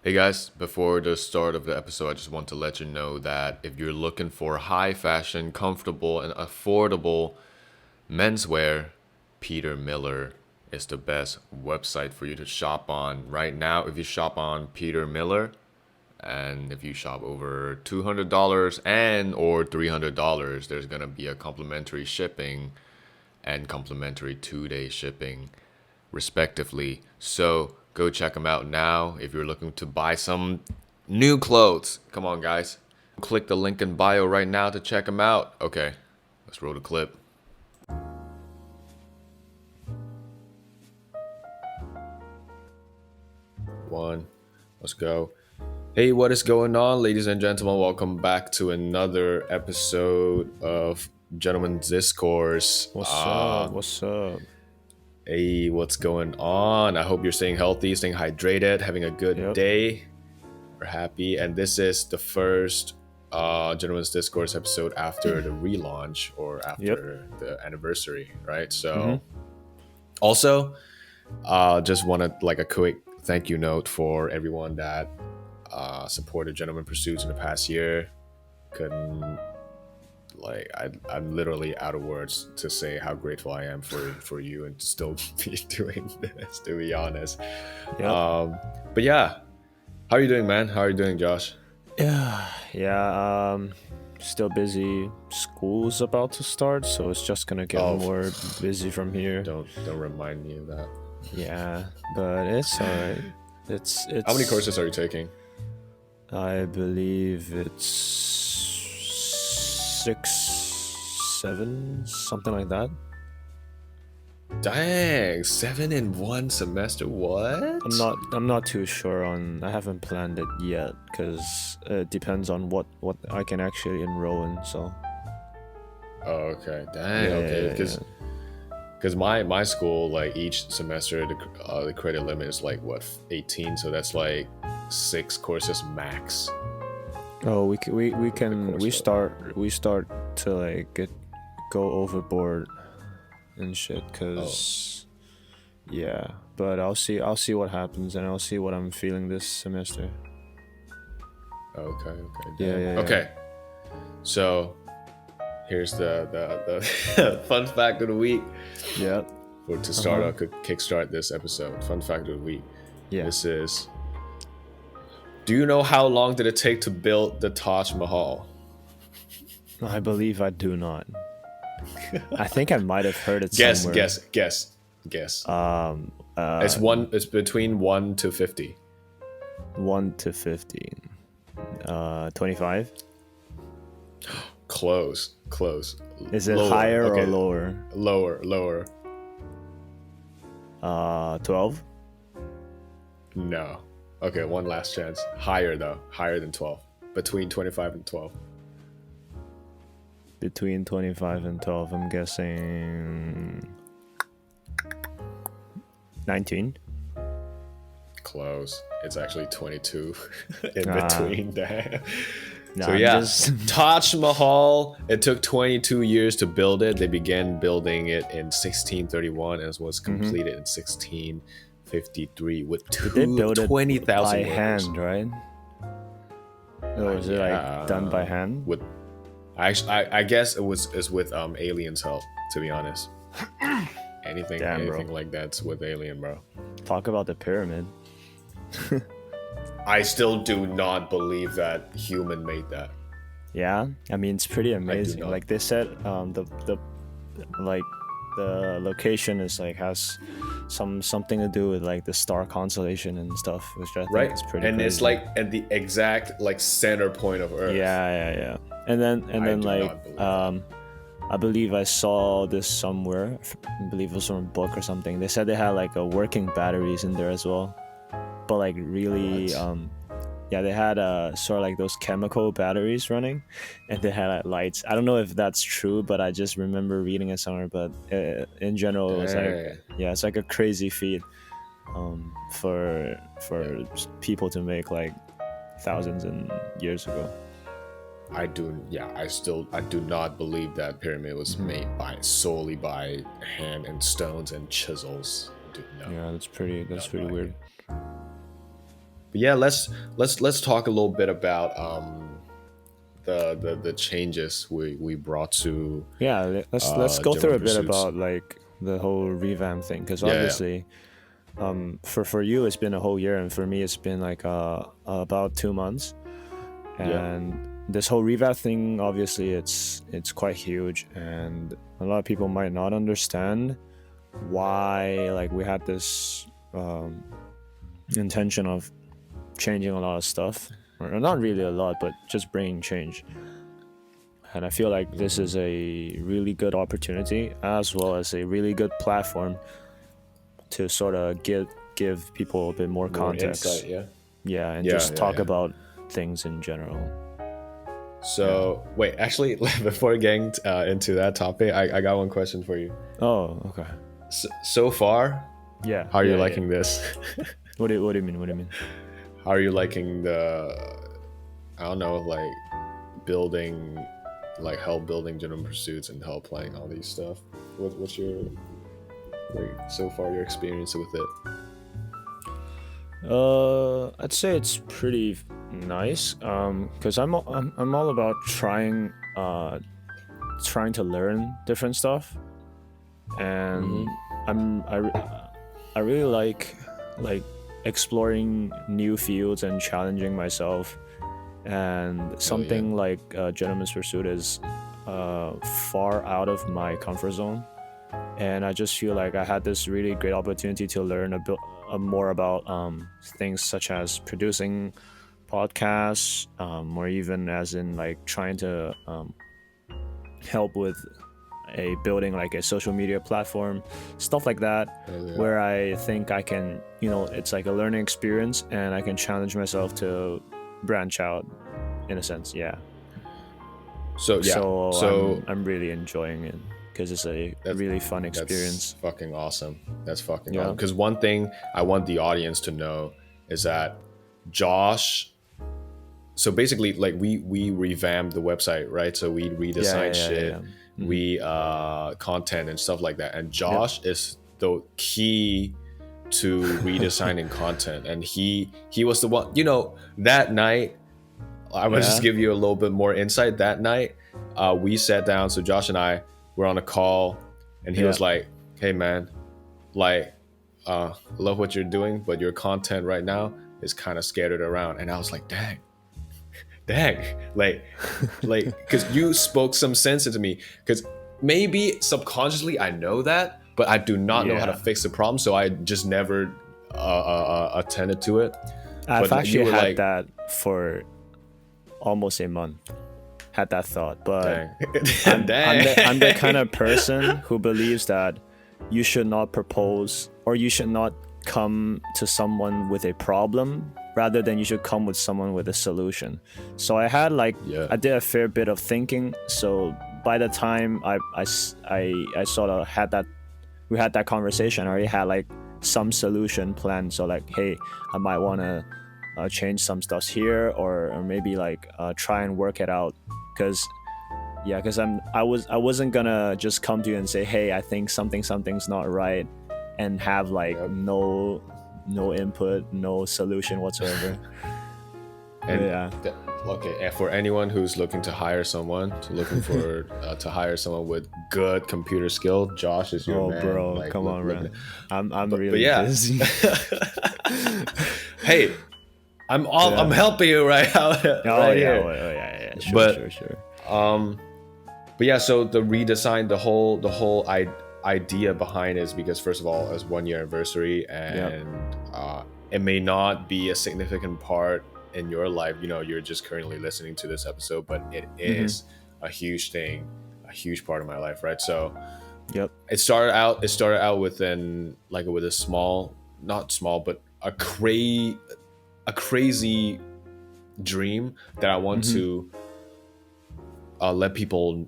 Hey guys, before the start of the episode, I just want to let you know that if you're looking for high fashion, comfortable, and affordable menswear, Peter Miller is the best website for you to shop on. Right now, if you shop on Peter Miller, and if you shop over $200 and or $300, there's gonna be a complimentary shipping and complimentary 2-day shipping respectively. So go check them out now if you're looking to buy some new clothes. Come on, guys. Click the link in bio right now to check them out. Okay, let's roll the clip. One, let's go. Hey, what is going on, ladies and gentlemen? Welcome back to another episode of Gentlemen's Discourse. What's up? What's up? Hey, what's going on? I hope you're staying healthy, staying hydrated, having a good Yep. day. We're happy. And this is the first Gentlemen's Discourse episode after the relaunch or after the anniversary, right? So, also, just wanted like a quick thank you note for everyone that supported Gentlemen Pursuits in the past year. Couldn't I'm literally out of words to say how grateful I am for you and still be doing this, to be honest. Yep. But yeah, how are you doing, man? How are you doing, Josh? Yeah. Still busy. School's about to start, so it's just gonna get more busy from here. Don't remind me of that. Yeah, but it's alright. It's How many courses are you taking? I believe it's 6, 7, something like that. Dang, 7 in one semester. What? I'm not too sure on. I haven't planned it yet because it depends on what I can actually enroll in. So. Oh, okay. Dang. Okay. Because my school, like each semester the credit limit is like what, 18, so that's like 6 courses max. Oh, we start to like go overboard and shit because yeah, but I'll see what happens and I'll see what I'm feeling this semester. Okay. Yeah. Okay. So here's the fun fact of the week. Yeah. To start out, could kickstart this episode. Fun fact of the week. Yeah. This is. Do you know how long did it take to build the Taj Mahal? I believe I do not. I think I might have heard it somewhere. Guess. It's between 1 to 50. 1 to 15. 25. Close. Is it lower. higher Okay. or lower? Lower. 12. No. Okay, one last chance. Higher though. Higher than 12. Between 25 and 12. Between 25 and 12, I'm guessing 19. Close. It's actually 22 in between there. So Taj Mahal, it took 22 years to build it. They began building it in 1631 and was completed in 1653 with 20,000 by workers. hand, right? Or was it like done by hand? With I guess it's with aliens' help, to be honest. Anything like that's with alien, bro. Talk about the pyramid. I still do not believe that human made that. Yeah, I mean it's pretty amazing. Like they said, the location is like has something to do with like the star constellation and stuff, which I think is pretty. And crazy. It's like at the exact like center point of Earth. Yeah. And then like I believe I saw this somewhere. I believe it was from a book or something. They said they had like a working batteries in there as well, but like really they had sort of like those chemical batteries running, and they had lights. I don't know if that's true, but I just remember reading it somewhere. But in general, it was like it's like a crazy feat for people to make like thousands and years ago. I do not believe that pyramid was made solely by hand and stones and chisels. Yeah, that's pretty weird. But yeah, let's talk a little bit about the changes we brought to Yeah, let's go through General a bit Pursuits. about like the whole revamp thing, because Yeah, yeah, obviously, for you it's been a whole year, and for me it's been like about 2 months. yeah. And this whole revamp thing, obviously, it's quite huge, and a lot of people might not understand why like we had this intention of changing a lot of stuff, or not really a lot, but just bringing change. And I feel like this is a really good opportunity, as well as a really good platform to sort of give people a bit more More context. insight, yeah. Yeah, and Yeah, just yeah, talk yeah. about things in general. So wait, actually, before getting into that topic, I got one question for you. Oh, okay. So far, Yeah. how are you yeah. liking this? What do you mean? What do you mean? How are you liking I don't know, like building, like help building General Pursuits and help playing all these stuff? What's your, like, so far your experience with it? I'd say it's pretty nice. Because I'm all about trying to learn different stuff, and I really like exploring new fields and challenging myself. And something like Gentleman's Pursuit is far out of my comfort zone, and I just feel like I had this really great opportunity to learn a bit more about things such as producing podcasts, or even as in like trying to help with a building like a social media platform, stuff like that, where I think I can, it's like a learning experience, and I can challenge myself to branch out in a sense. Yeah. So I'm really enjoying it, because it's a really fun experience. That's fucking awesome. That's fucking awesome. Because one thing I want the audience to know is that Josh. So basically, like we revamped the website, right? So we redesigned shit, we content and stuff like that. And Josh is the key to redesigning content, and he was the one. That night, I will just give you a little bit more insight. That night, we sat down. So Josh and I were on a call, and he was like, "Hey man, like, love what you're doing, but your content right now is kind of scattered around." And I was like, dang, like, because you spoke some sense into me. Because maybe subconsciously I know that, but I do not know how to fix the problem, so I just never attended to it. I've actually had that for almost a month. Had that thought, but I'm the kind of person who believes that you should not propose, or you should not come to someone with a problem, rather than you should come with someone with a solution. So I had I did a fair bit of thinking. So by the time I sort of had that, we had that conversation, I already had like some solution planned. So like, hey, I might want to change some stuff here, or maybe like try and work it out. Because I wasn't gonna just come to you and say, hey, I think something's not right, and have like no input, no solution whatsoever. And okay, and for anyone who's looking to hire someone, to hire someone with good computer skill, Josh is your man. Bro, like, come on, man. I'm really busy. Hey, I'm helping you right out. Yeah. Sure. But yeah, so the redesign, the whole idea behind it is because, first of all, it's 1 year anniversary, and it may not be a significant part in your life. You're just currently listening to this episode, but it is a huge thing, a huge part of my life, right? So it started out with a small, not small, but a crazy dream that I want to let people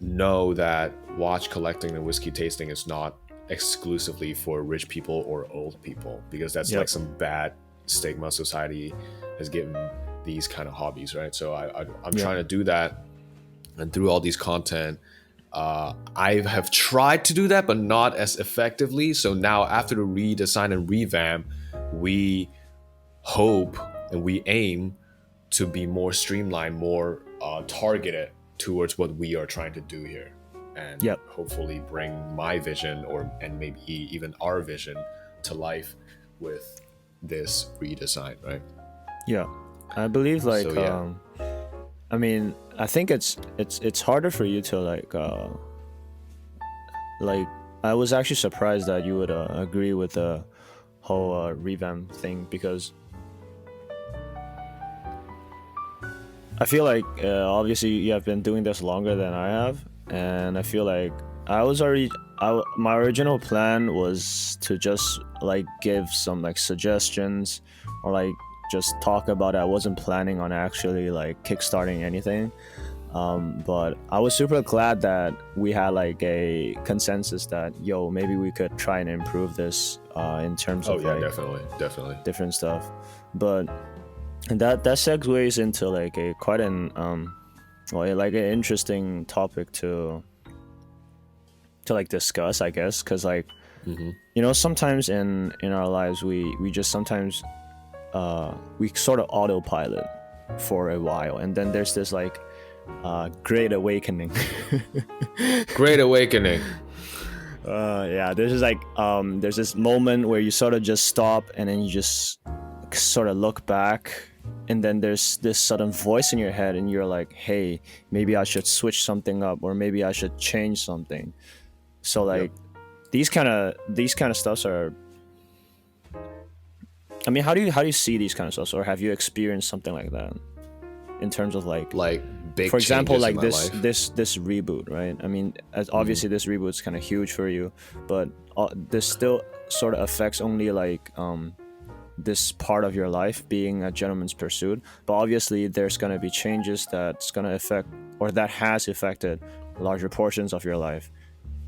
know that watch collecting and whiskey tasting is not exclusively for rich people or old people, because that's like some bad stigma society has given these kind of hobbies, right? So I'm trying to do that, and through all these content, I have tried to do that, but not as effectively. So now, after the redesign and revamp, we hope and we aim to be more streamlined, more targeted towards what we are trying to do here, and Yep. hopefully bring my vision and maybe even our vision to life with this redesign, right? Yeah. I believe like So yeah. I mean, I think it's harder for you to like I was actually surprised that you would agree with the whole revamp thing, because I feel like obviously you have been doing this longer than I have, and I feel like I was already my original plan was to just like give some like suggestions or like just talk about it. I wasn't planning on actually like kickstarting anything. But I was super glad that we had like a consensus that maybe we could try and improve this in terms Oh of yeah, like definitely. different stuff. But that segues into like a quite an like an interesting topic to like discuss, I guess, because like Hmm. sometimes in our lives we just sometimes we sort of autopilot for a while, and then there's this like great awakening. Great awakening. Yeah, there's just like there's this moment where you sort of just stop and then you just sort of look back, and then there's this sudden voice in your head and you're like, hey, maybe I should switch something up, or maybe I should change something. So Yep. like these kind of stuffs are, I mean, how do you see these kind of stuffs, or have you experienced something like that in terms of like, Like big for example, changes in like my this life. this reboot, right? I mean, as obviously this reboot's kind of huge for you, but this still sort of affects only like this part of your life, being a gentleman's pursuit. But obviously there's going to be changes that's going to affect, or that has affected, larger portions of your life.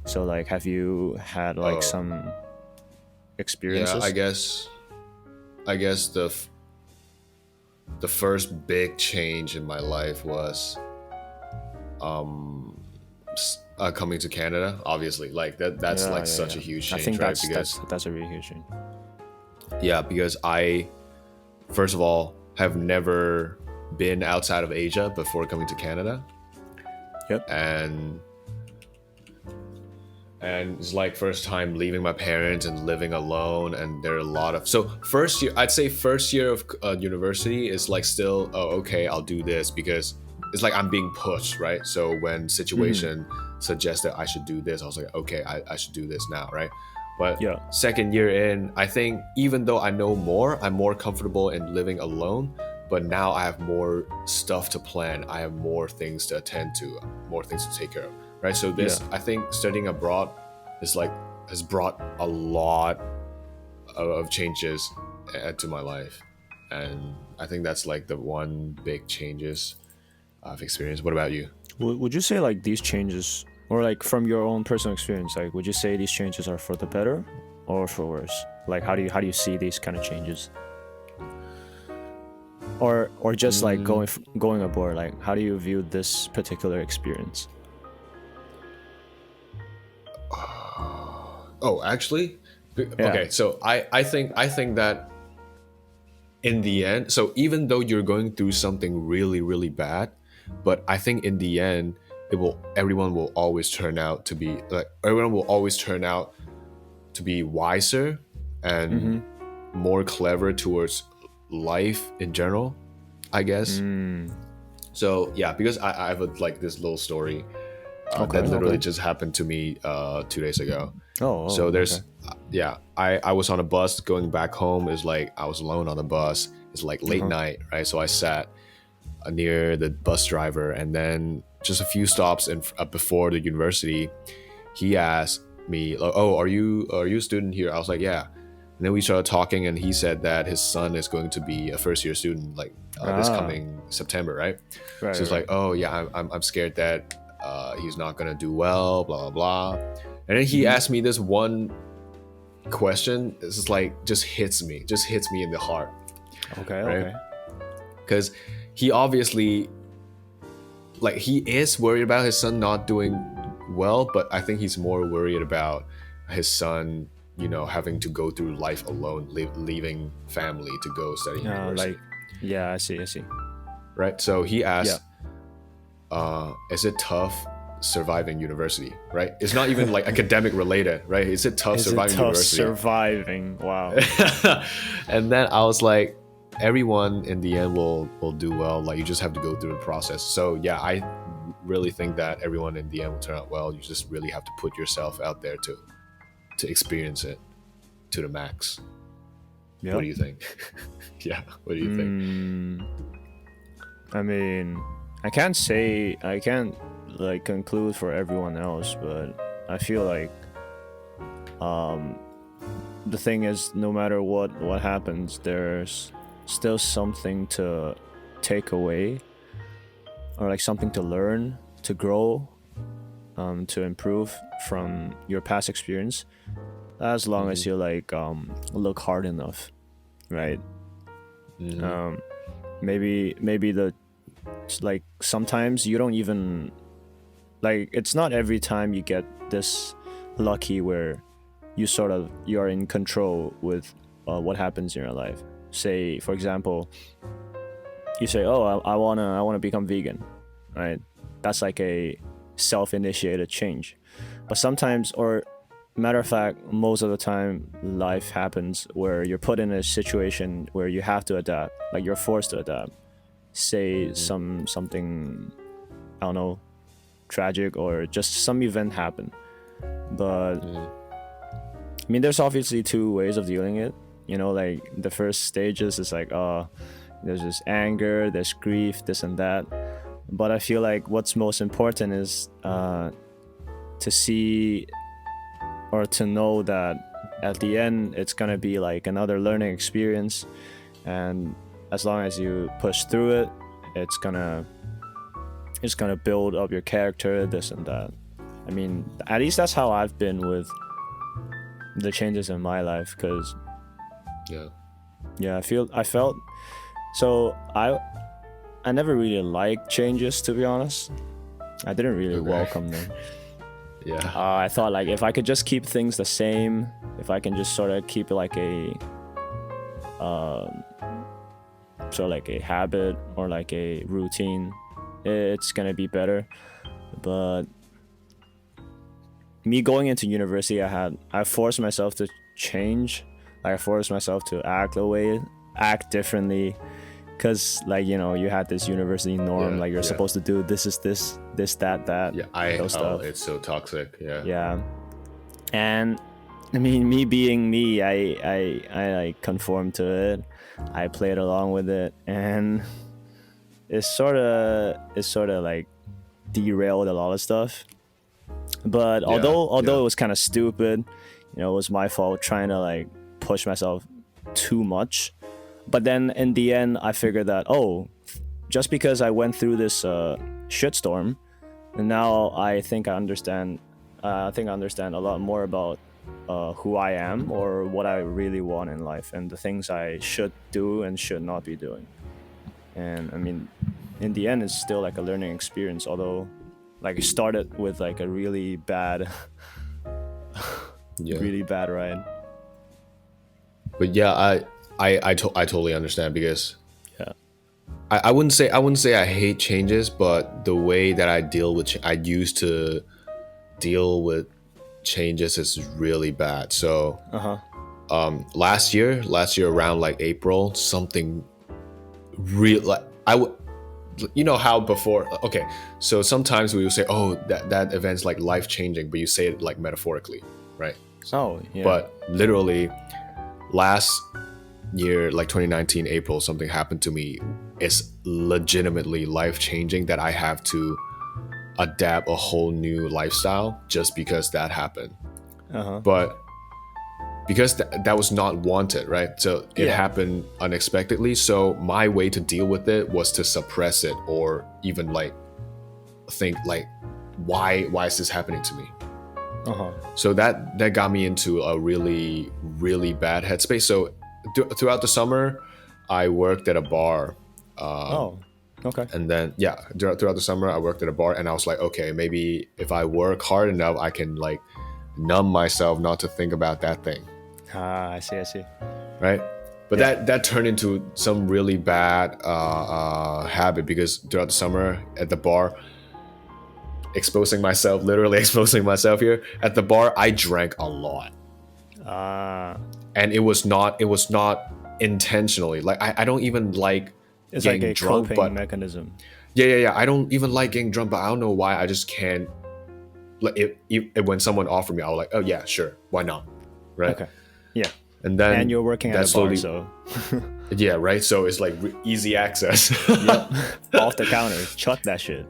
So like, have you had like Oh some yeah, I experiences? guess the first big change in my life was coming to Canada. Obviously, like that's Yeah, like yeah, such yeah. a huge I change, think right? Because that's a really huge thing. yeah, because I first of all have never been outside of Asia before coming to Canada, Yep. and it's like first time leaving my parents and living alone. And there are a lot of, so first year, I'd say first year of university is like still, oh okay, I'll do this because it's like I'm being pushed, right? So when Hmm. situation suggested I should do this, I was like, okay, I should do this now, right? But Yeah. second year in, I think even though I know more, I'm more comfortable in living alone. But now I have more stuff to plan. I have more things to attend to, more things to take care of, right? So Yeah. this, I think, studying abroad is like has brought a lot of changes to my life, and I think that's like the one big changes I've experienced. What about you? Would you say like these changes, or like from your own personal experience, like would you say these changes are for the better or for worse? Like how do you see these kind of changes, or just like Mm, going aboard? Like how do you view this particular experience? oh, actually, Yeah. okay. So I think that in the end, so even though you're going through something really really bad, but I think in the end, everyone will always turn out to be like everyone will always turn out to be wiser and Mm-hmm. more clever towards life in general, I guess. Mm. So yeah, because I have like this little story Okay. that literally Okay. just happened to me 2 days ago. Oh. So Oh. Okay. there's yeah, I was on a bus going back home. It's like I was alone on the bus. It's like Uh late huh. night, right? So I sat near the bus driver, and then just a few stops before the university, he asked me, like, "Oh, are you a student here?" I was like, "Yeah." And then we started talking, and he said that his son is going to be a first year student, like this Ah. coming September, right? Right. So Right. it's like, Right. "Oh yeah, I'm scared that he's not gonna do well, blah blah blah." And then he Mm-hmm. asked me this one question. This is like just hits me in the heart, Okay. right? Okay. Because he obviously, like, he is worried about his son not doing well, but I think he's more worried about his son having to go through life alone, leaving family to go study university. Like, yeah, I see. Right. So he Yeah. asked, is it tough surviving university? Right. It's not even like academic related, right? Is it tough surviving university? Surviving? Wow. And then I was like, everyone in the end will do well. Like, you just have to go through the process. So yeah, I really think that everyone in the end will turn out well. You just really have to put yourself out there to experience it to the max. Yep. What do you think? Yeah, what do you think? I mean, I can't like conclude for everyone else, but I feel like the thing is, no matter what happens, there's still something to take away, or like something to learn, to grow, to improve from your past experience, as long as you like look hard enough, right? Maybe like sometimes you don't even like, it's not every time you get this lucky where you are in control with what happens in your life. Say, for example, you say, oh, I wanna become vegan, right? That's like a self-initiated change. But sometimes, or matter of fact, most of the time, life happens where you're put in a situation where you have to adapt, like you're forced to adapt. Say something, I don't know, tragic, or just some event happen. But I mean, there's obviously two ways of dealing it. Like the first stages is like, there's this anger, there's grief, this and that. But I feel like what's most important is to see, or to know that at the end it's gonna be like another learning experience, and as long as you push through it, it's gonna build up your character, this and that. I mean, at least that's how I've been with the changes in my life, because I felt so I never really liked changes, to be honest. I didn't really welcome them. I thought, like, if I could just keep things the same, if I can just sort of keep it like a sort of like a habit or like a routine, it's gonna be better. But me going into university, I forced myself to change. I forced myself to act differently, because like, you had this university norm, like you're supposed to do this, that. Stuff. It's so toxic. And I mean, me being me, I like conformed to it. I played along with it, and it's sort of like derailed a lot of stuff. But although it was kind of stupid, it was my fault trying to like push myself too much. But then in the end, I figured that, just because I went through this shitstorm, and now I think I understand. I understand a lot more about who I am, or what I really want in life, and the things I should do and should not be doing. And I mean, in the end, it's still like a learning experience, although like it started with like a really bad really bad ride. But I totally understand, because I wouldn't say I hate changes, but the way that I used to deal with changes is really bad. So last year around like April, something real, like how before, okay, so sometimes we will say, that event's like life-changing, but you say it like metaphorically, right? But literally last year, like 2019 April, something happened to me. It's legitimately life-changing, that I have to adapt a whole new lifestyle just because that happened. But because that was not wanted, right? So it happened unexpectedly. So my way to deal with it was to suppress it, or even like think like, why is this happening to me? So that got me into a really, really bad headspace. So throughout the summer, I worked at a bar. And then throughout the summer, I worked at a bar, and I was like, okay, maybe if I work hard enough, I can like numb myself not to think about that thing. I see. Right? But that turned into some really bad habit, because throughout the summer at the bar, literally exposing myself here at the bar, I drank a lot. And it was not intentionally. Like I don't even like it's getting like a drunk, coping but mechanism. Yeah. I don't even like getting drunk, but I don't know why. I just can't. Like when someone offered me, I was like, oh yeah, sure, why not, right? Okay, yeah. And then and you're working at a bar, so yeah, right. So it's like easy access. Yep. Off the counter, chuck that shit.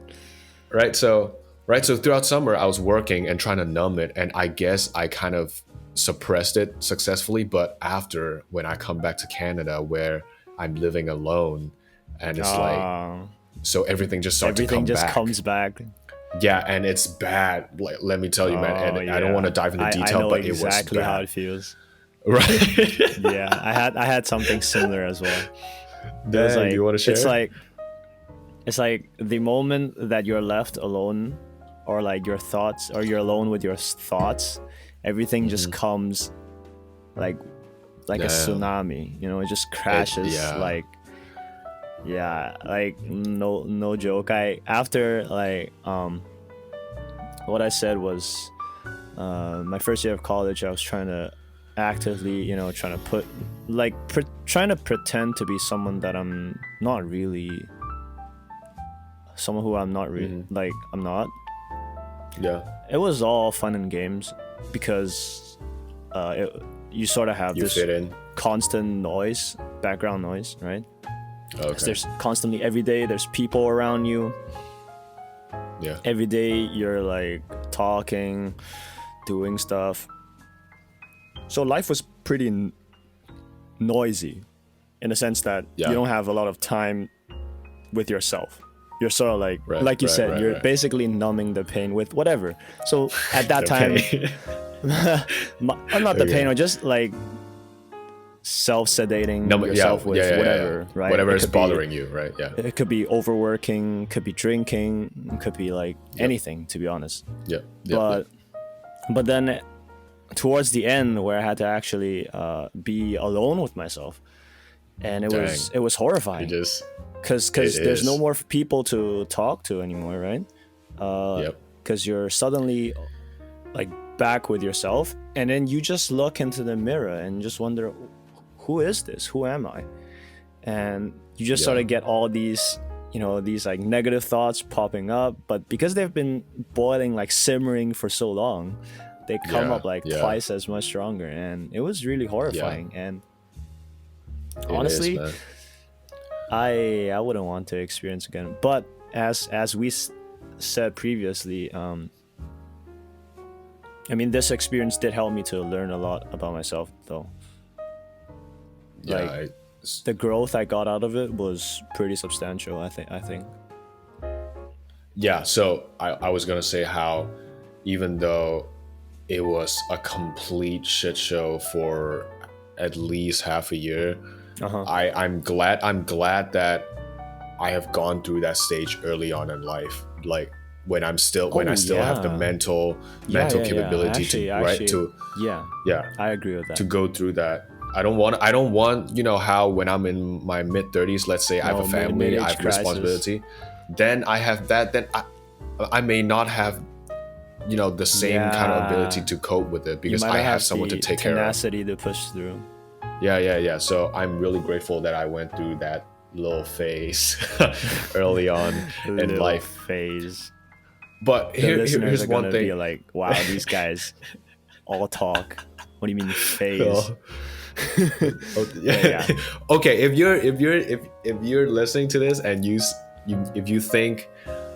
Right. So throughout summer, I was working and trying to numb it, and I guess I kind of suppressed it successfully. But after, when I come back to Canada, where I'm living alone, and it's like, so everything just starts to come back. Everything just comes back. Yeah, and it's bad. Like, let me tell you, man. And I don't want to dive into detail, but it was bad. Exactly how it feels. Right. Yeah, I had something similar as well. Dang, like, you want to share? It's like the moment that you're left alone, or like your thoughts, or you're alone with your thoughts, everything just comes like a tsunami. You know, it just crashes. Like no joke. After what I said was, my first year of college, I was trying to actively, trying to pretend to be someone that I'm not really, someone who I'm not really, like I'm not. Yeah. It was all fun and games, because you sort of have this constant noise, background noise, right? Okay. There's constantly, every day there's people around you. Yeah. Every day you're like talking, doing stuff. So life was pretty noisy, in the sense that you don't have a lot of time with yourself. You're sort of like you said, you're basically numbing the pain with whatever. So at that time, not the pain, or just like self-sedating yourself with whatever, right? Whatever is bothering you, right? Yeah. It could be overworking, could be drinking, could be like anything, to be honest. Yeah. But then towards the end, where I had to actually be alone with myself, and it was horrifying. Because there's no more people to talk to anymore, right? Because you're suddenly like back with yourself, and then you just look into the mirror and just wonder, who is this? Who am I? And you just sort of get all these, these like negative thoughts popping up, but because they've been boiling, like simmering for so long, they come up like twice as much stronger, and it was really horrifying. And honestly, I wouldn't want to experience again. But as we said previously, I mean, this experience did help me to learn a lot about myself, though. The growth I got out of it was pretty substantial, I think. Yeah, so I was gonna say how, even though it was a complete shit show for at least half a year, I'm glad that I have gone through that stage early on in life, like when I still have the mental capability to I agree with that, to go through that. I don't want how when I'm in my mid 30s, let's say I have a family, I have responsibility, then I have that, then I may not have the same kind of ability to cope with it, because I have someone to take care of. Tenacity to push through. Yeah. So I'm really grateful that I went through that little phase early on in life. Phase. But here's one thing. Be like, wow, these guys all talk. What do you mean phase? Yeah. Okay, if you're listening to this and if you think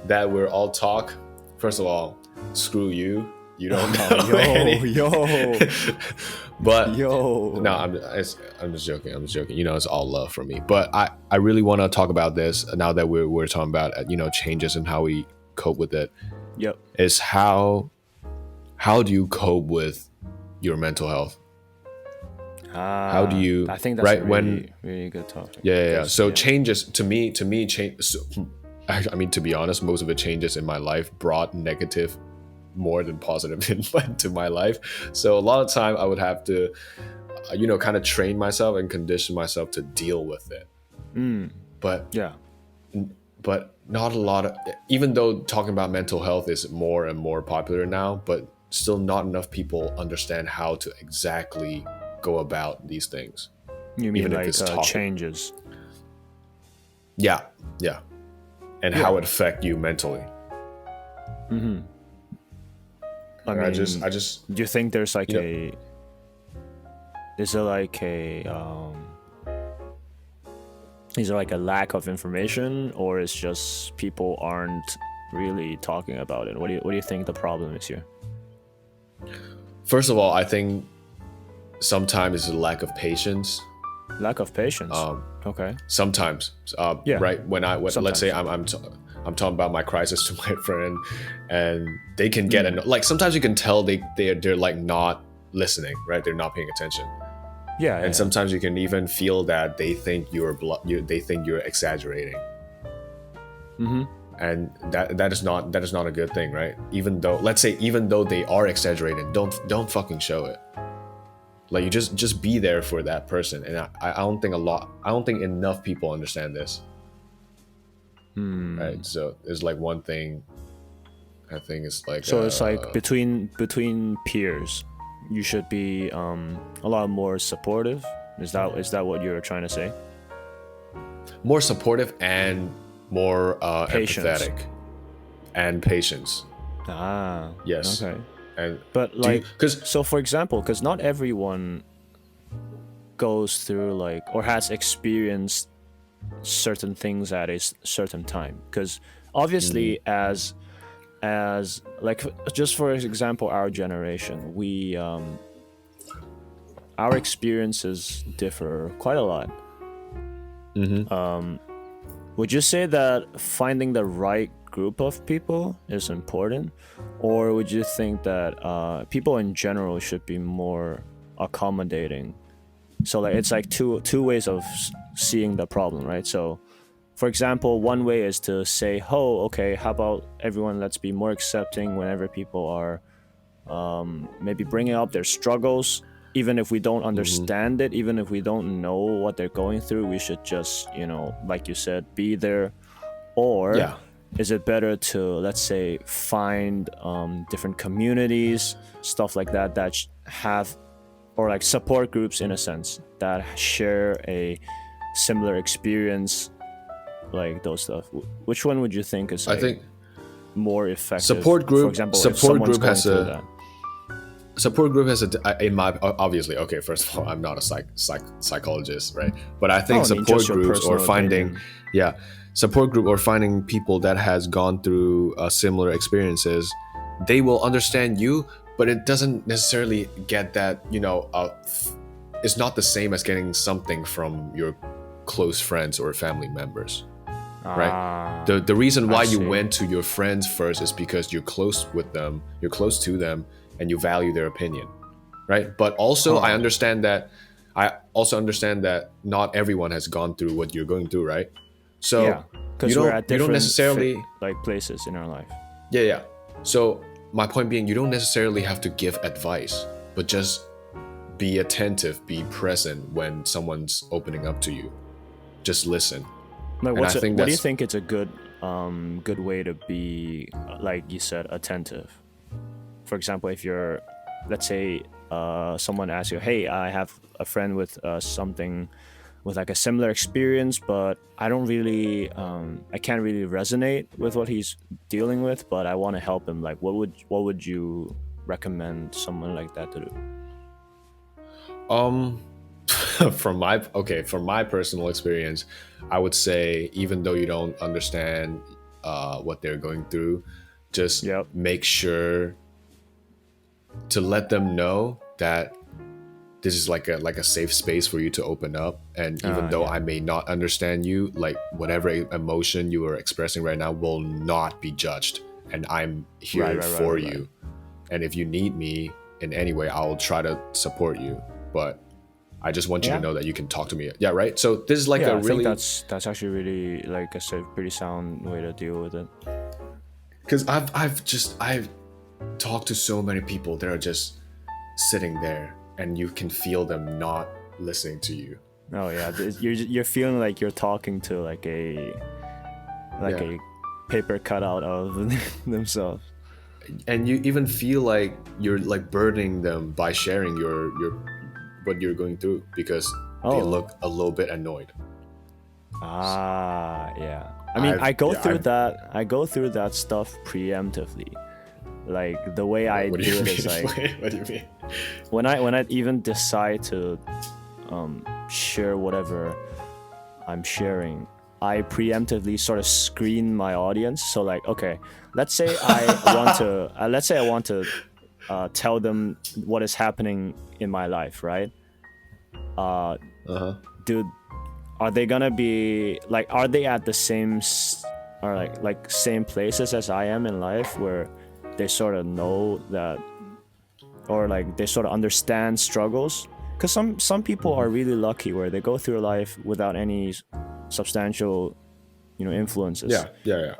that we're all talk, first of all, screw you. You don't know. But no, I'm just joking. It's all love for me. But I really want to talk about this now that we're talking about changes in how we cope with it. Yep. Is how do you cope with your mental health? How do you? I think that's a really good topic. Yeah. So changes to me change. So, I mean, to be honest, most of the changes in my life brought negative more than positive into my life. So a lot of time I would have to, kind of train myself and condition myself to deal with it. But Yeah. but not a lot of, even though talking about mental health is more and more popular now, but still not enough people understand how to exactly go about these things. You mean even if like it's talking. changes? Yeah, and how it affect you mentally. I mean, I just do you think there's like is there like a lack of information, or it's just people aren't really talking about it? What do you think the problem is here? First of all, I think sometimes it's a lack of patience. Lack of patience. Okay. Sometimes, Yeah. right? Let's say I'm talking about my crisis to my friend, and they can get like sometimes you can tell they're like not listening, right? They're not paying attention. Yeah. And sometimes you can even feel that they think they think you're exaggerating. And that is not a good thing, right? Even though they are exaggerating, don't fucking show it. Like, you just be there for that person. And I don't think enough people understand this. Right? So there's like one thing I think it's like, so it's like between peers, you should be a lot more supportive. Is that what you're trying to say? more supportive and more empathetic and patience. Yes. Okay. And But like, so for example, because not everyone goes through like or has experienced certain things at a certain time. Because obviously, as like, just for example, our generation, we our experiences differ quite a lot. Would you say that finding the right group of people is important, or would you think that people in general should be more accommodating? So like, it's like two ways of seeing the problem, right? So for example, one way is to say, oh, okay, how about everyone, let's be more accepting whenever people are maybe bringing up their struggles. Even if we don't understand it, even if we don't know what they're going through, we should just, like you said, be there. Or is it better to, let's say, find different communities, stuff like that, that have, or like support groups in a sense, that share a similar experience, like those stuff? Which one would you think is, like, I think, more effective? Support group. For example, support group has a. Support group has in my, obviously, okay, first of all, I'm not a psychologist, right? But I think support groups or finding, support group or finding people that has gone through similar experiences, they will understand you, but it doesn't necessarily get that, it's not the same as getting something from your close friends or family members, right? The reason why you went to your friends first is because you're close with them, you're close to them, and you value their opinion, right? But also, I also understand that not everyone has gone through what you're going through, right? So because we're at different necessarily like places in our life. Yeah. So my point being, you don't necessarily have to give advice, but just be attentive, be present when someone's opening up to you. Just listen. Like, what do you think it's a good way to be, like you said, attentive? For example, if you're, let's say, someone asks you, hey, I have a friend with something with like a similar experience, but I don't really, I can't really resonate with what he's dealing with, but I want to help him. Like, what would you recommend someone like that to do? From my personal experience, I would say, even though you don't understand what they're going through, just make sure to let them know that this is like a safe space for you to open up. And even though I may not understand you, like, whatever emotion you are expressing right now will not be judged, and I'm here for you. And if you need me in any way, I'll try to support you, but I just want you to know that you can talk to me. Right. So this is like a really, I think that's actually really, like, a pretty sound way to deal with it. Because talk to so many people that are just sitting there, and you can feel them not listening to you. Oh yeah, you're feeling like you're talking to like a paper cutout of themselves. And you even feel like you're like burdening them by sharing your what you're going through, because they look a little bit annoyed. Yeah. I mean, I go through that stuff preemptively. Like the way I do it is like, what do you mean? When I even decide to share whatever I'm sharing, I preemptively sort of screen my audience. So like, okay, let's say I want to tell them what is happening in my life, right? Dude, are they gonna be like, are they at the same or like same places as I am in life, where they sort of know that, or like they sort of understand struggles? Because some people are really lucky where they go through life without any substantial, influences.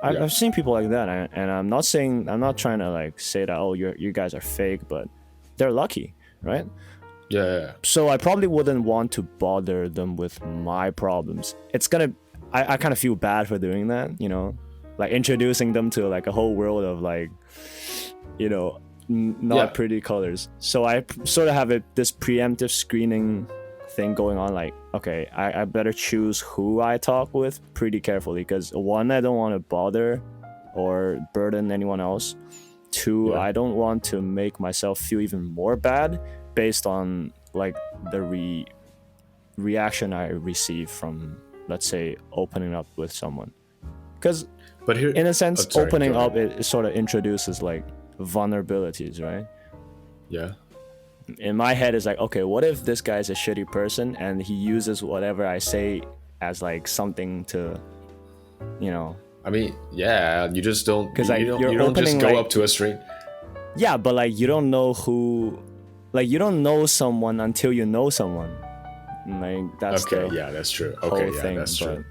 I've seen people like that, and I'm not trying to like say that, oh, you guys are fake, but they're lucky, right? So I probably wouldn't want to bother them with my problems. I kind of feel bad for doing that, like introducing them to like a whole world of like, not pretty colors. So I sort of have this preemptive screening thing going on, like, okay, I better choose who I talk with pretty carefully, because one, I don't want to bother or burden anyone else. Two, I don't want to make myself feel even more bad based on like the reaction I receive from, let's say, opening up with someone. Because in a sense, opening up, it sort of introduces like vulnerabilities, right? In my head, it's like, okay, what if this guy's a shitty person and he uses whatever I say as like something to, I mean, you just don't, because you don't just go up to a street. Yeah, but like you don't know who, like you don't know someone until you know someone. Like that's that's true. Okay, yeah, thing, that's true.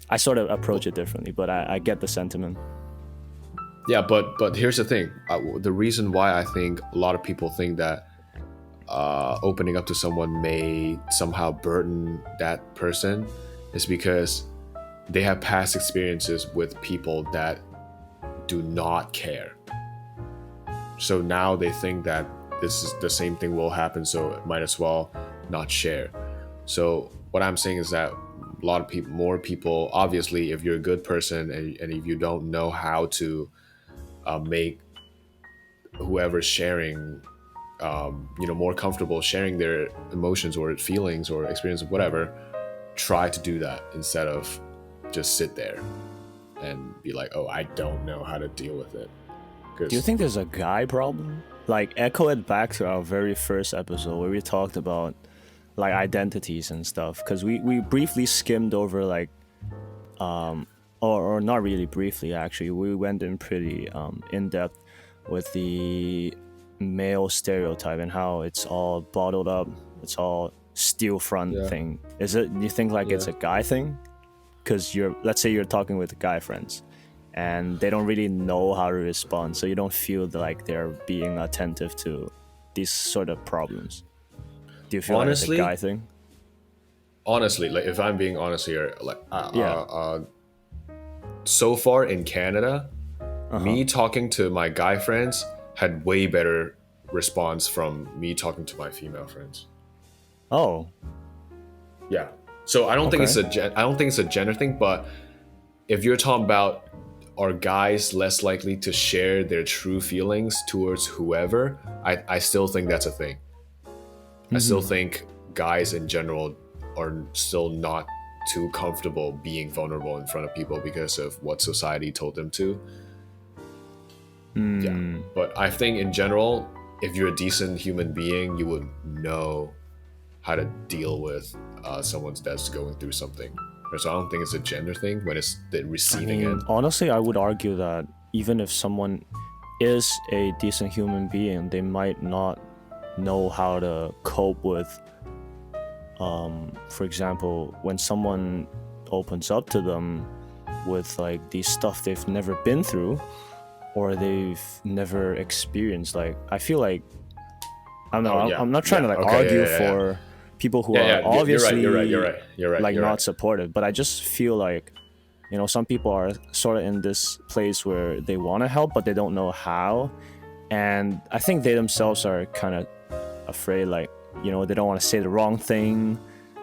I sort of approach it differently, but I get the sentiment. Yeah, but here's the thing. The reason why I think a lot of people think that opening up to someone may somehow burden that person is because they have past experiences with people that do not care. So now they think that this is the same thing will happen, so might as well not share. So what I'm saying is that a lot of more people, obviously, if you're a good person and if you don't know how to make whoever's sharing, more comfortable sharing their emotions or feelings or experience, whatever, try to do that instead of just sit there and be like, oh, I don't know how to deal with it. Do you think there's a guy problem? Like, echo it back to our very first episode where we talked about like identities and stuff, because we briefly skimmed over like or not really briefly, actually we went in pretty in depth with the male stereotype and how it's all bottled up, it's all steel front thing. Is it, you think like it's a guy thing? Because let's say you're talking with guy friends and they don't really know how to respond, so you don't feel like they're being attentive to these sort of problems. Do you feel honestly, like it's a guy thing? Honestly, like if I'm being honest here, like so far in Canada, me talking to my guy friends had way better response from me talking to my female friends. Oh. Yeah. So I don't think it's a gender thing, but if you're talking about are guys less likely to share their true feelings towards whoever, I still think that's a thing. I still think guys in general are still not too comfortable being vulnerable in front of people because of what society told them to. Yeah, but I think in general, if you're a decent human being, you would know how to deal with someone that's going through something. So I don't think it's a gender thing when it's the receiving end. Honestly, I would argue that even if someone is a decent human being, they might not know how to cope with, for example, when someone opens up to them with like these stuff they've never been through, or they've never experienced. Like I feel like I don't know. Oh, yeah. I'm not trying to like Okay, argue yeah. for people who Yeah, are yeah. You're right. You're right. You're obviously right. You're right. like You're not right. supportive, but I just feel like, you know, some people are sort of in this place where they want to help but they don't know how, and I think they themselves are kind of afraid, like, you know, they don't want to say the wrong thing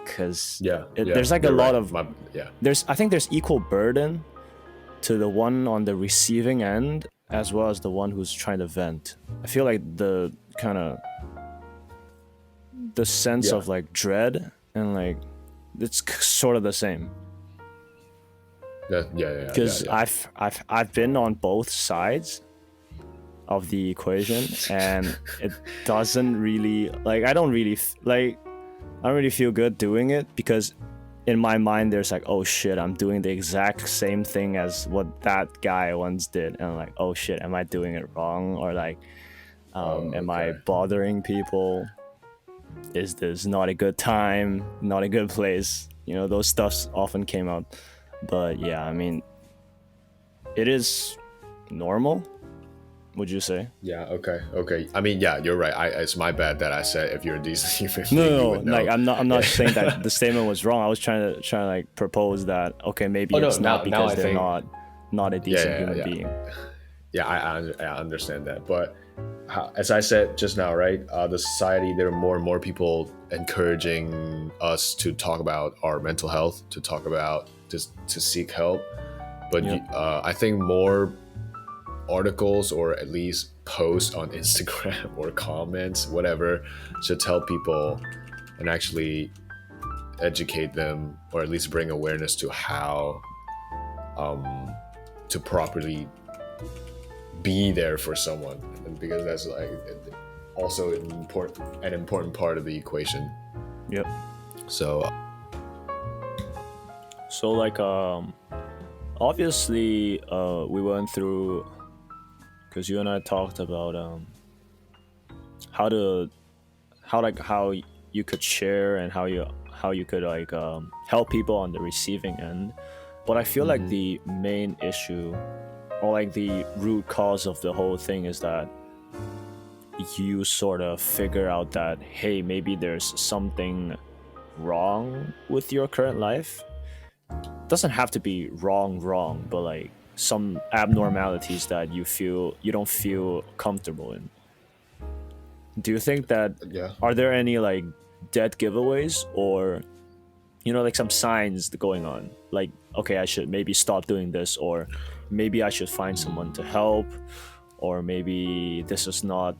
because Yeah. there's like a You're lot right. of Yeah. I think there's equal burden to the one on the receiving end as well as the one who's trying to vent. I feel like the kind of the sense Yeah. of like dread and like it's sort of the same. Yeah. Because I've been on both sides of the equation, and it doesn't really like I don't really feel good doing it, because in my mind there's like, oh shit, I'm doing the exact same thing as what that guy once did, and I'm like, oh shit, am I doing it wrong, or like am I bothering people? Is this not a good time, not a good place? You know, those stuffs often came out. But yeah, I mean, it is normal, would you say? Yeah. Okay. I mean, yeah, you're right. It's my bad that I said if you're a decent human being, you No, would know. like I'm not saying that the statement was wrong. I was trying to like propose that, okay, maybe it's not because they're not a decent human being. Yeah, I understand that, but as I said just now, right? The society, there are more and more people encouraging us to talk about our mental health, to talk about just to seek help. But I think more articles, or at least posts on Instagram or comments, whatever, should tell people and actually educate them, or at least bring awareness to how to properly be there for someone, and because that's like also an important part of the equation. Yep. So like obviously we went through, because you and I talked about how you could share and how you could like help people on the receiving end. But I feel like the main issue, or like the root cause of the whole thing, is that you sort of figure out that, hey, maybe there's something wrong with your current life. Doesn't have to be wrong, but like some abnormalities that you don't feel comfortable in. Do you think that are there any like dead giveaways, or, you know, like some signs going on, like, okay, I should maybe stop doing this, or maybe I should find someone to help, or maybe this is not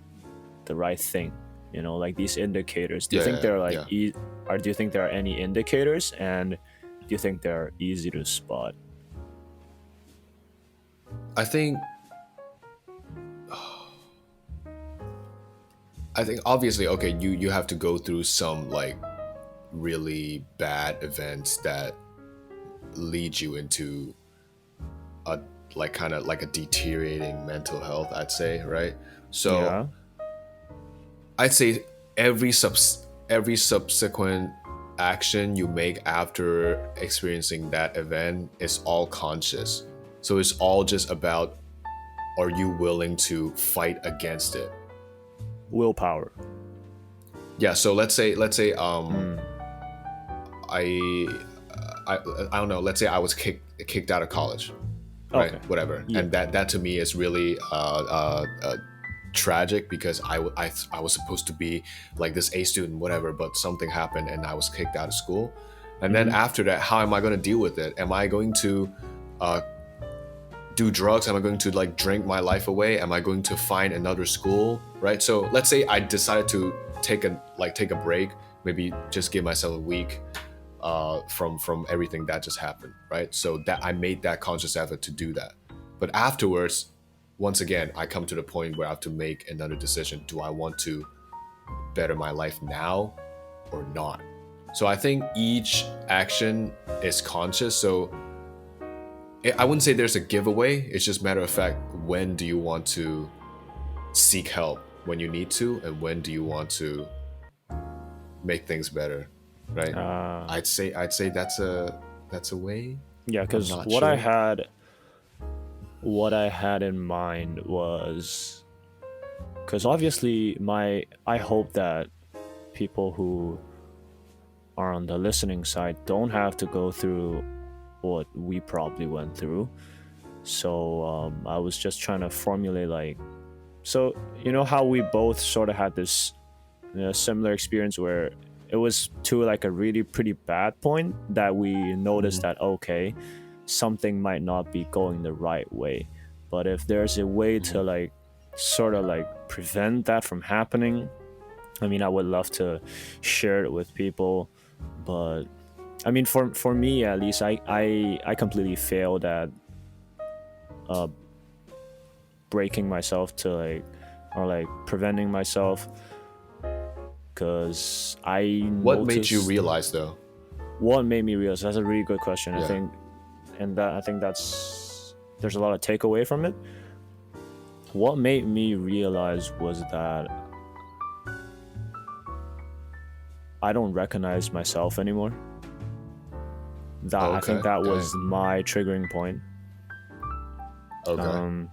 the right thing, you know, like these indicators? Do you think they're like or do you think there are any indicators, and do you think they're easy to spot? I think obviously, okay, you have to go through some like really bad events that lead you into a like kind of like a deteriorating mental health, I'd say, right? So I'd say every subsequent action you make after experiencing that event is all conscious. So it's all just about, are you willing to fight against it? Willpower. Yeah. So let's say I don't know. Let's say I was kicked out of college, right? Okay. Whatever. Yeah. And that to me is really tragic, because I was supposed to be like this A student, whatever, but something happened and I was kicked out of school. And then after that, how am I going to deal with it? Am I going to do drugs? Am I going to like drink my life away? Am I going to find another school, right? So let's say I decided to take a break, maybe just give myself a week from everything that just happened, right? So that I made that conscious effort to do that. But afterwards, once again, I come to the point where I have to make another decision. Do I want to better my life now or not? So I think each action is conscious. So I wouldn't say there's a giveaway. It's just matter of fact, when do you want to seek help when you need to, and when do you want to make things better, right? I'd say that's a way. Yeah, because what I had what I had in mind was, because obviously I hope that people who are on the listening side don't have to go through what we probably went through. So I was just trying to formulate like, so you know how we both sort of had this, you know, similar experience where it was to like a really pretty bad point that we noticed that okay, something might not be going the right way, but if there's a way to like sort of like prevent that from happening, I mean, I would love to share it with people. But I mean, for me at least, I completely failed at uh breaking myself to like, or like preventing myself, because I What made you noticed. realize though? What made me realize? That's a really good question. I Yeah. think, and that I think that's, there's a lot of takeaway from it. What made me realize was that I don't recognize myself anymore. That I think that was my triggering point. Okay.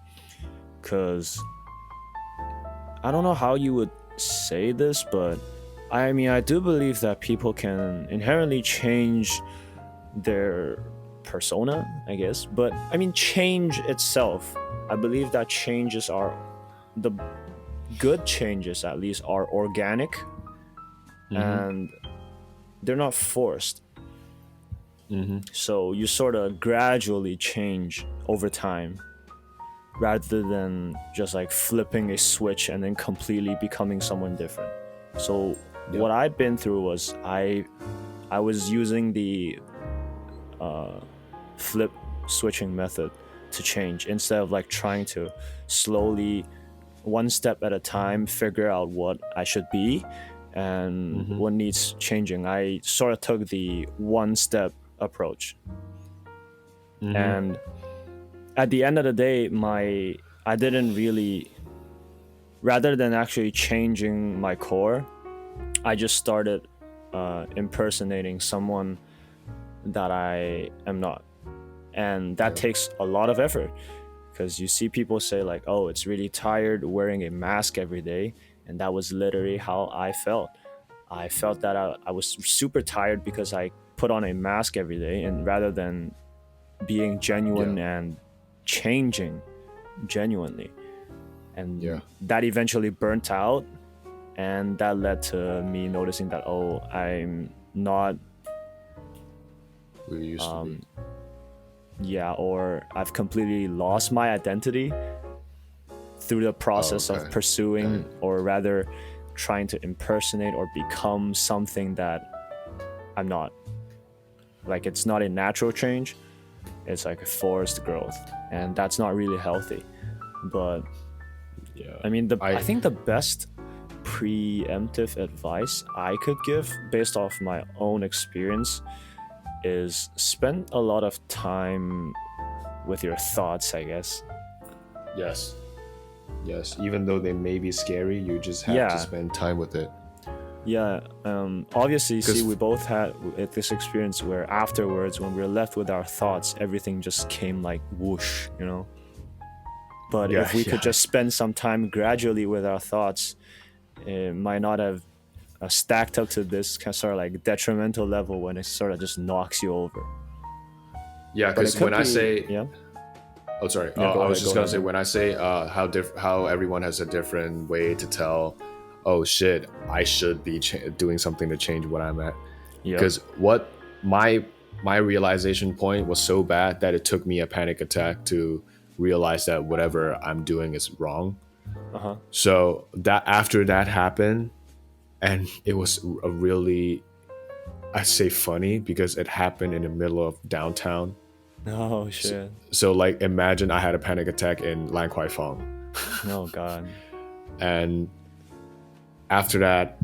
Because I don't know how you would say this, but I mean, I do believe that people can inherently change their persona, I guess. But I mean, change itself, I believe that changes are, the good changes at least, are organic and they're not forced. So you sort of gradually change over time rather than just like flipping a switch and then completely becoming someone different. So what I've been through was I was using the flip switching method to change, instead of like trying to slowly, one step at a time, figure out what I should be and what needs changing. I sort of took the one step approach. And at the end of the day, I didn't really, rather than actually changing my core, I just started impersonating someone that I am not. And that takes a lot of effort, because you see people say like, oh, it's really tired wearing a mask every day. And that was literally how I felt. I felt that I was super tired because I put on a mask every day, and rather than being genuine and changing genuinely. And that eventually burnt out, and that led to me noticing that, oh, I'm not We used to be. yeah, or I've completely lost my identity through the process of pursuing, or rather trying to impersonate or become something that I'm not. Like, it's not a natural change, it's like a forced growth, and that's not really healthy. But I mean, I think the best preemptive advice I could give based off my own experience is spend a lot of time with your thoughts, I guess. Yes. Even though they may be scary, you just have to spend time with it. Yeah. Obviously, see, we both had this experience where afterwards, when we were left with our thoughts, everything just came like whoosh, you know. But if we could just spend some time gradually with our thoughts, it might not have stacked up to this kind of sort of like detrimental level when it sort of just knocks you over. Yeah, because when I say, oh, sorry, I was just gonna say, when I say how everyone has a different way to tell, oh shit, I should be doing something to change what I'm at. Because what my realization point was so bad that it took me a panic attack to realize that whatever I'm doing is wrong. So that after that happened, and it was a really, I say funny because it happened in the middle of downtown. Oh shit. So like, imagine I had a panic attack in Lan Kwai Fong. Oh god. And after that,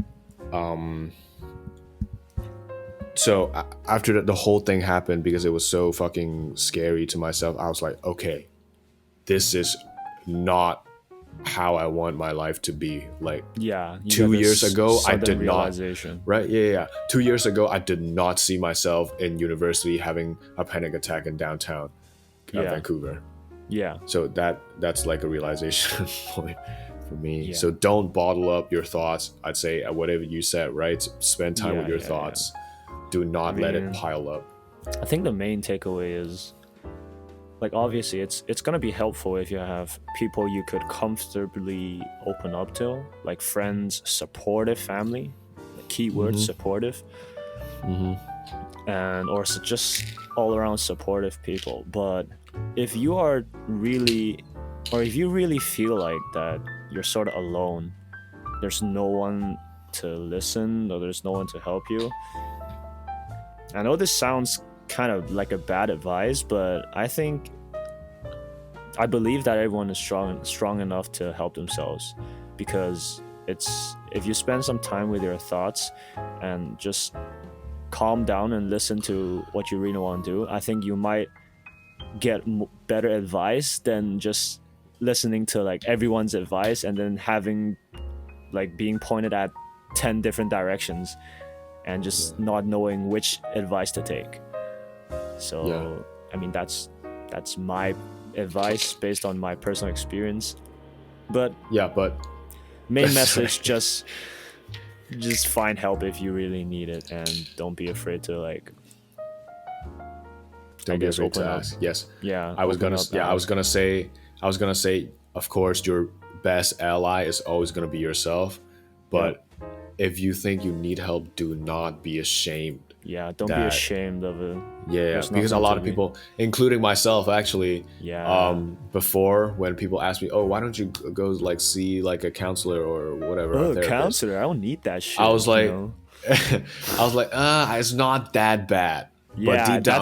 so after the whole thing happened, because it was so fucking scary to myself, I was like, okay, this is not how I want my life to be. Like, 2 years ago, I did not. Right? Yeah. 2 years ago, I did not see myself in university having a panic attack in downtown Vancouver. Yeah. So that's like a realization point for me. Yeah. So don't bottle up your thoughts. I'd say whatever you said, right? Spend time with your Yeah. thoughts. Do not let it pile up. I think the main takeaway is, like, obviously it's gonna be helpful if you have people you could comfortably open up to, like friends, supportive family, the keyword supportive, and or just all around supportive people. But if you are really, or if you really feel like that you're sort of alone, there's no one to listen or there's no one to help you. I know this sounds kind of like a bad advice, but I believe that everyone is strong enough to help themselves, because it's, if you spend some time with your thoughts and just calm down and listen to what you really want to do, I think you might get better advice than just listening to like everyone's advice and then having like being pointed at 10 different directions and just not knowing which advice to take. So I mean, that's my advice based on my personal experience. But main message, just find help if you really need it, and don't be afraid to like, don't be afraid to ask. Yes. Yeah. I was gonna say, of course, your best ally is always gonna be yourself. But if you think you need help, do not be ashamed. Yeah, don't be ashamed of it. Yeah, because a lot of people, including myself, actually, before, when people ask me, "Oh, why don't you go like see like a counselor or whatever?" Oh, a counselor! I don't need that shit. I was like, it's not that bad. Yeah, but deep down,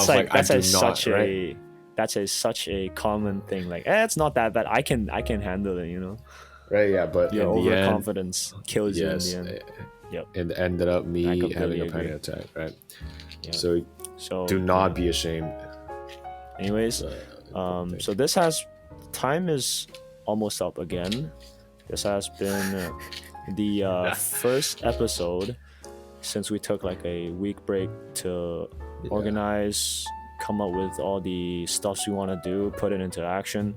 that's such a common thing. Like, it's not that bad. I can handle it. You know. Right. Yeah, but your overconfidence kills you in the end. Yep. And ended up me having a panic attack. Right. Yep. So do not be ashamed. Anyways, so time is almost up again. This has been the first episode since we took like a week break to organize, come up with all the stuffs we want to do, put it into action.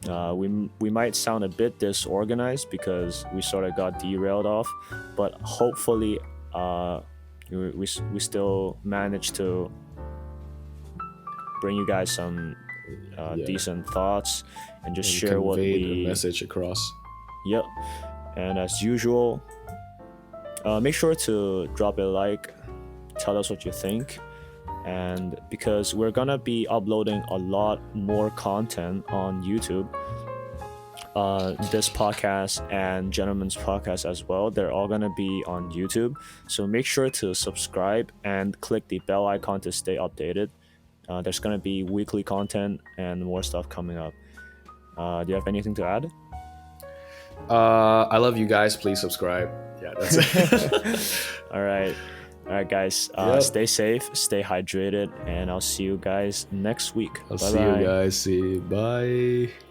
We might sound a bit disorganized because we sort of got derailed off, but hopefully we still managed to bring you guys some decent thoughts and just share what we message across. Yep. And as usual, make sure to drop a like, tell us what you think. And because we're gonna be uploading a lot more content on YouTube, this podcast and Gentleman's podcast as well, they're all gonna be on YouTube. So make sure to subscribe and click the bell icon to stay updated. There's gonna be weekly content and more stuff coming up. Do you have anything to add? I love you guys. Please subscribe. Yeah, that's it. All right, guys. Stay safe, stay hydrated, and I'll see you guys next week. See you guys. Bye.